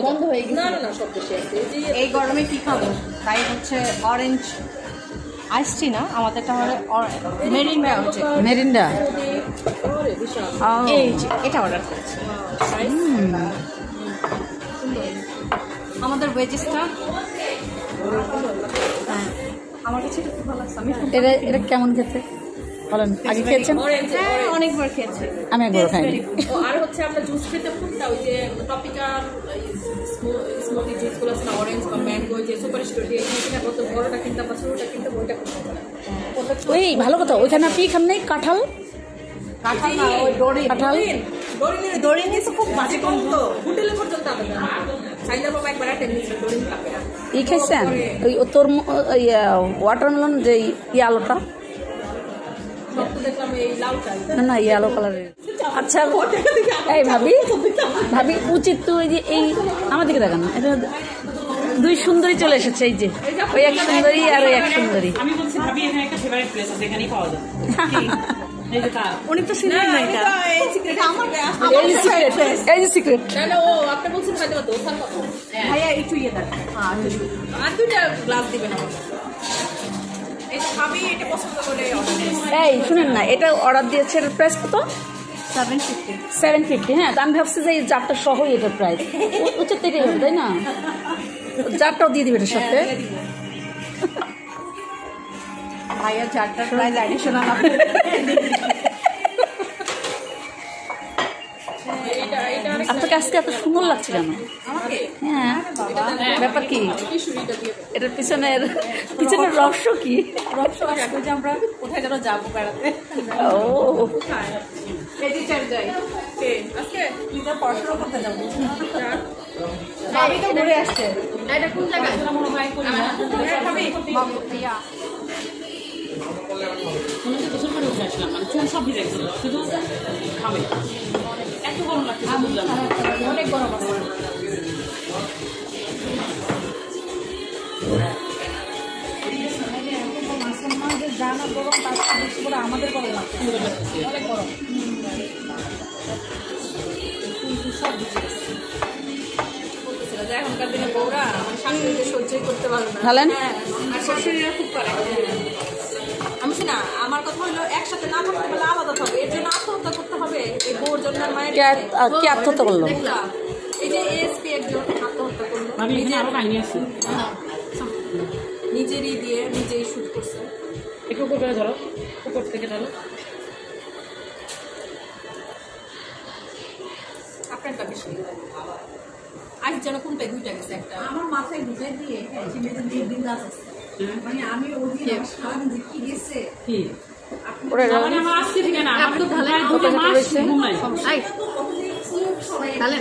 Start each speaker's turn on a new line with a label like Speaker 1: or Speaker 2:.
Speaker 1: বন্ধ হয়ে গেছে।
Speaker 2: না না না, সব বেশি আছে।
Speaker 1: এই গরমে কি খাবো, তাই হচ্ছে অরেঞ্জ আইসটি না, আমাদেরটা হলো মেরিন্ডা, হচ্ছে
Speaker 3: মেরিন্ডা।
Speaker 1: এই যে এটা অর্ডার করেছি। আমাদের ওয়েজেসটা আমার কাছে খুব ভালো লাগছে।
Speaker 3: এটা কেমন খেতে বলেন? আগে খেয়েছেন?
Speaker 1: অনেকবার খেয়েছি,
Speaker 3: আমি একবার খাইনি।
Speaker 2: আর হচ্ছে আমরা জুস খেতে কোনটা, ওই যে টপিক্যাল স্মুদি জুসগুলো আছে না, অরেঞ্জ বা ম্যাঙ্গো, যে সুপার স্টোরি, এইটা কত বড়টা কিনতে পারছে, ওটা কিনতে ওইটা করতে পারে।
Speaker 3: ওই ভালো কথা, ওইখানে আপনি খান নাই কাঁঠাল?
Speaker 1: কাঁঠাল না, ওই ডোরি,
Speaker 3: কাঁঠাল
Speaker 1: ডোরি নিয়ে খুব বাজে
Speaker 2: কত হোটেলে পর্যন্ত আবেদন সাইদার বাবা একবার একটা নিয়েছিল ডোরি কাপে।
Speaker 3: ই খাইছেন ওই তোর ওয়াটারমেলন যে ইয়ালোটা?
Speaker 2: দেখলাম এই লাউটা,
Speaker 3: না না, ইয়েলো কালারের। আচ্ছা এই ভাবি ভাবি উচিত তো ওই যে এই আমার দিকে দেখান, এটা দুই সুন্দরী চলে এসেছে, এই যে ওই এক সুন্দরী আর ওই এক সুন্দরী।
Speaker 4: আমি বলছি ভাবি এখানে একটা ফেভারিট প্লেস আছে, এখানেই পাওয়া যায়।
Speaker 1: উনি তো সিনেমা না, এটা
Speaker 2: এই সিক্রেট আমার
Speaker 3: এই যে সিক্রেট।
Speaker 2: না না, ও আপনি বলছেন হয়তো দোসার কথা।
Speaker 1: ভাইয়া একটু ইয়ে দেন,
Speaker 2: আর দুইটা গ্লাস দিবেন আমাকে। এই যে ভাবি এটা পছন্দ করে অর্ডার দিয়েছে।
Speaker 3: এই শুনেন না, এটা অর্ডার দিয়েছে, এটার প্রাইস কত? 750। হ্যাঁ, আমি ভাবছি যে এই জারটা সহ এটার প্রাইস উচিত এটাই হবে, তাই না? জারটাও দিয়ে দিবে এটার সাথে।
Speaker 1: ভাইয়া চারটার প্রাইস অ্যাডিশনাল।
Speaker 3: আপনাকে আজকে এত সুন্দর লাগছে কেন? হ্যাঁ, ব্যাপার কি? এটার পিছনের রহস্য কি?
Speaker 1: রহস্য আসবে যে আমরা কোথায় যেন যাবো বেড়াতে।
Speaker 3: ও
Speaker 1: এডিটার যাই
Speaker 2: আজকে
Speaker 1: নিজের পড়াশোনা করতে যাবো। ভাবি তো ঘুরে আসছে।
Speaker 2: এটা কোন জায়গায়?
Speaker 4: গোসল করে উঠে আসলাম, মানে চুল সব ভিজে গেছিল, শুধু খাবে। এত গরম লাগছে, বুঝলাম
Speaker 1: অনেক গরম আছে। জানা গরম, তারপরে আমাদের গরম লাগছে, অনেক গরম। সব ভিজে গেছে।
Speaker 2: এখনকার দিনে বউরা আমার শাশুড়িকে সহ্যই করতে পারবে না।
Speaker 3: ভালেন
Speaker 2: আর শাশুড়িরা খুব করে। আমি না, আমার কথা হলো একসাথে না থাকতে হলে আলাদা হবে, এর জন্য আত্মহত্যা করতে হবে। এই বউর জন্য মায়ের
Speaker 3: কে আত্মহত্যা করলো?
Speaker 2: দেখলাম এই যে এএসপি একজন আত্মহত্যা করলো,
Speaker 4: ভাবি এখানে আরো কাহিনী আছে।
Speaker 2: নিজেরই দিয়ে নিজেই শুট করছে।
Speaker 4: একটু উপর করে ধরো, উপর থেকে ধরো।
Speaker 2: আপনারটা বেশি আজ যেন কোনটা দুইটা গেছে, একটা
Speaker 1: আমার মাথায় ঢুকে দিয়ে মানে আমি ওদিন সারাদিন দেখি গেছে
Speaker 4: কি
Speaker 3: ওরে
Speaker 4: মানে আমার আসছে ঠিক না, আমি তো ভালো
Speaker 3: ঘুমাই।
Speaker 4: ঘুমাই।
Speaker 1: তাহলে